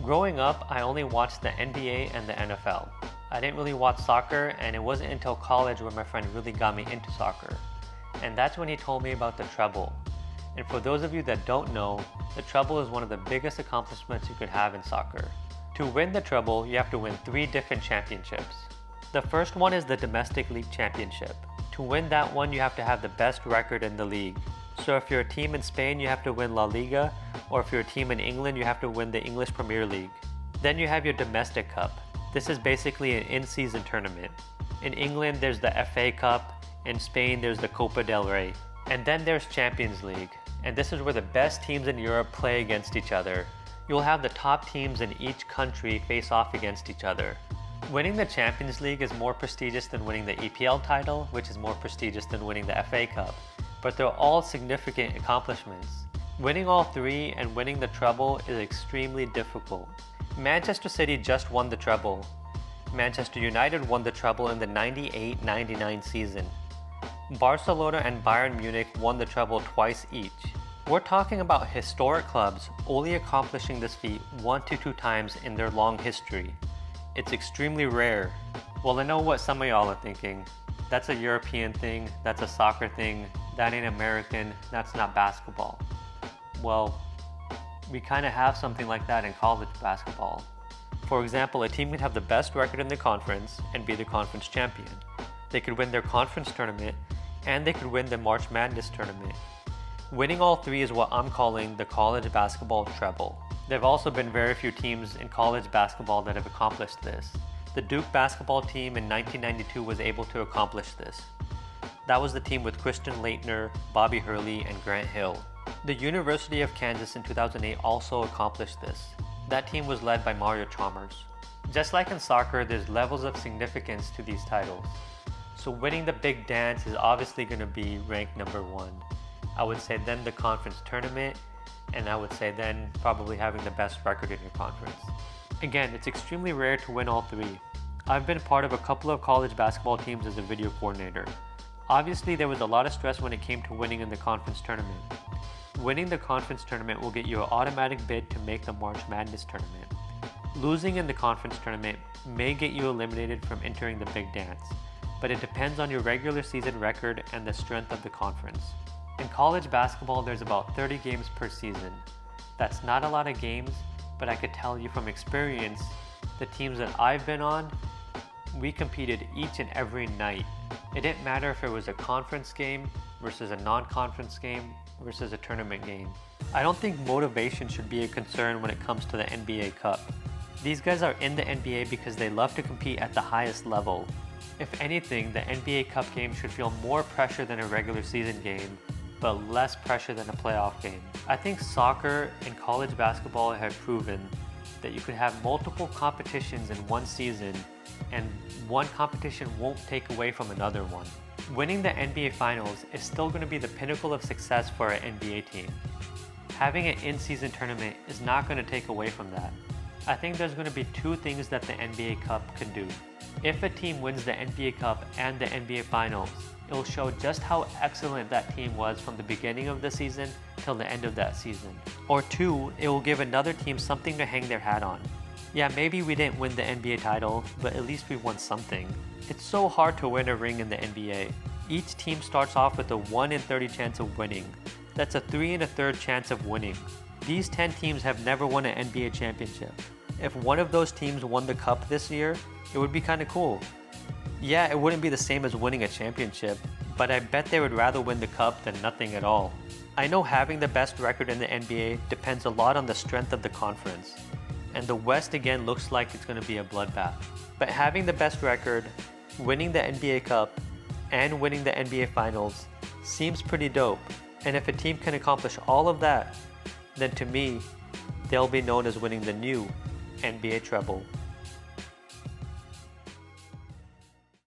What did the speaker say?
Growing up, I only watched the NBA and the NFL. I didn't really watch soccer, and it wasn't until college where my friend really got me into soccer. And that's when he told me about the treble. And for those of you that don't know, the treble is one of the biggest accomplishments you could have in soccer. To win the treble, you have to win 3 different championships. The first one is the domestic league championship. To win that one, you have to have the best record in the league. So if you're a team in Spain, you have to win La Liga, or if you're a team in England, you have to win the English Premier League. Then you have your domestic cup. This is basically an in-season tournament. In England, there's the FA Cup. In Spain, there's the Copa del Rey. And then there's Champions League. And this is where the best teams in Europe play against each other. You'll have the top teams in each country face off against each other. Winning the Champions League is more prestigious than winning the EPL title, which is more prestigious than winning the FA Cup. But they're all significant accomplishments. Winning all 3 and winning the treble is extremely difficult. Manchester City just won the treble. Manchester United won the treble in the 98-99 season. Barcelona and Bayern Munich won the treble twice each. We're talking about historic clubs only accomplishing this feat 1 to 2 times in their long history. It's extremely rare. Well, I know what some of y'all are thinking. That's a European thing, that's a soccer thing, that ain't American, that's not basketball. Well, we kind of have something like that in college basketball. For example, a team could have the best record in the conference and be the conference champion. They could win their conference tournament, and they could win the March Madness tournament. Winning all 3 is what I'm calling the college basketball treble. There have also been very few teams in college basketball that have accomplished this. The Duke basketball team in 1992 was able to accomplish this. That was the team with Christian Laettner, Bobby Hurley, and Grant Hill. The University of Kansas in 2008 also accomplished this. That team was led by Mario Chalmers. Just like in soccer, there's levels of significance to these titles. So winning the big dance is obviously going to be ranked number 1. I would say then the conference tournament, and I would say then probably having the best record in your conference. Again, it's extremely rare to win all 3. I've been part of a couple of college basketball teams as a video coordinator. Obviously, there was a lot of stress when it came to winning in the conference tournament. Winning the conference tournament will get you an automatic bid to make the March Madness tournament. Losing in the conference tournament may get you eliminated from entering the big dance, but it depends on your regular season record and the strength of the conference. In college basketball, there's about 30 games per season. That's not a lot of games, but I could tell you from experience, the teams that I've been on, we competed each and every night. It didn't matter if it was a conference game versus a non-conference game versus a tournament game. I don't think motivation should be a concern when it comes to the NBA Cup. These guys are in the NBA because they love to compete at the highest level. If anything, the NBA Cup game should feel more pressure than a regular season game, but less pressure than a playoff game. I think soccer and college basketball have proven that you could have multiple competitions in one season, and one competition won't take away from another one. Winning the NBA Finals is still going to be the pinnacle of success for an NBA team. Having an in-season tournament is not going to take away from that. I think there's going to be 2 things that the NBA Cup can do. If a team wins the NBA Cup and the NBA Finals, it will show just how excellent that team was from the beginning of the season till the end of that season. Or 2, it will give another team something to hang their hat on. Yeah, maybe we didn't win the NBA title, but at least we won something. It's so hard to win a ring in the NBA. Each team starts off with a 1 in 30 chance of winning. That's a 3 1/3 chance of winning. These 10 teams have never won an NBA championship. If one of those teams won the cup this year, it would be kind of cool. Yeah, it wouldn't be the same as winning a championship, but I bet they would rather win the cup than nothing at all. I know having the best record in the NBA depends a lot on the strength of the conference, and the West again looks like it's going to be a bloodbath. But having the best record, winning the NBA Cup, and winning the NBA Finals seems pretty dope. And if a team can accomplish all of that, then to me, they'll be known as winning the new NBA Treble.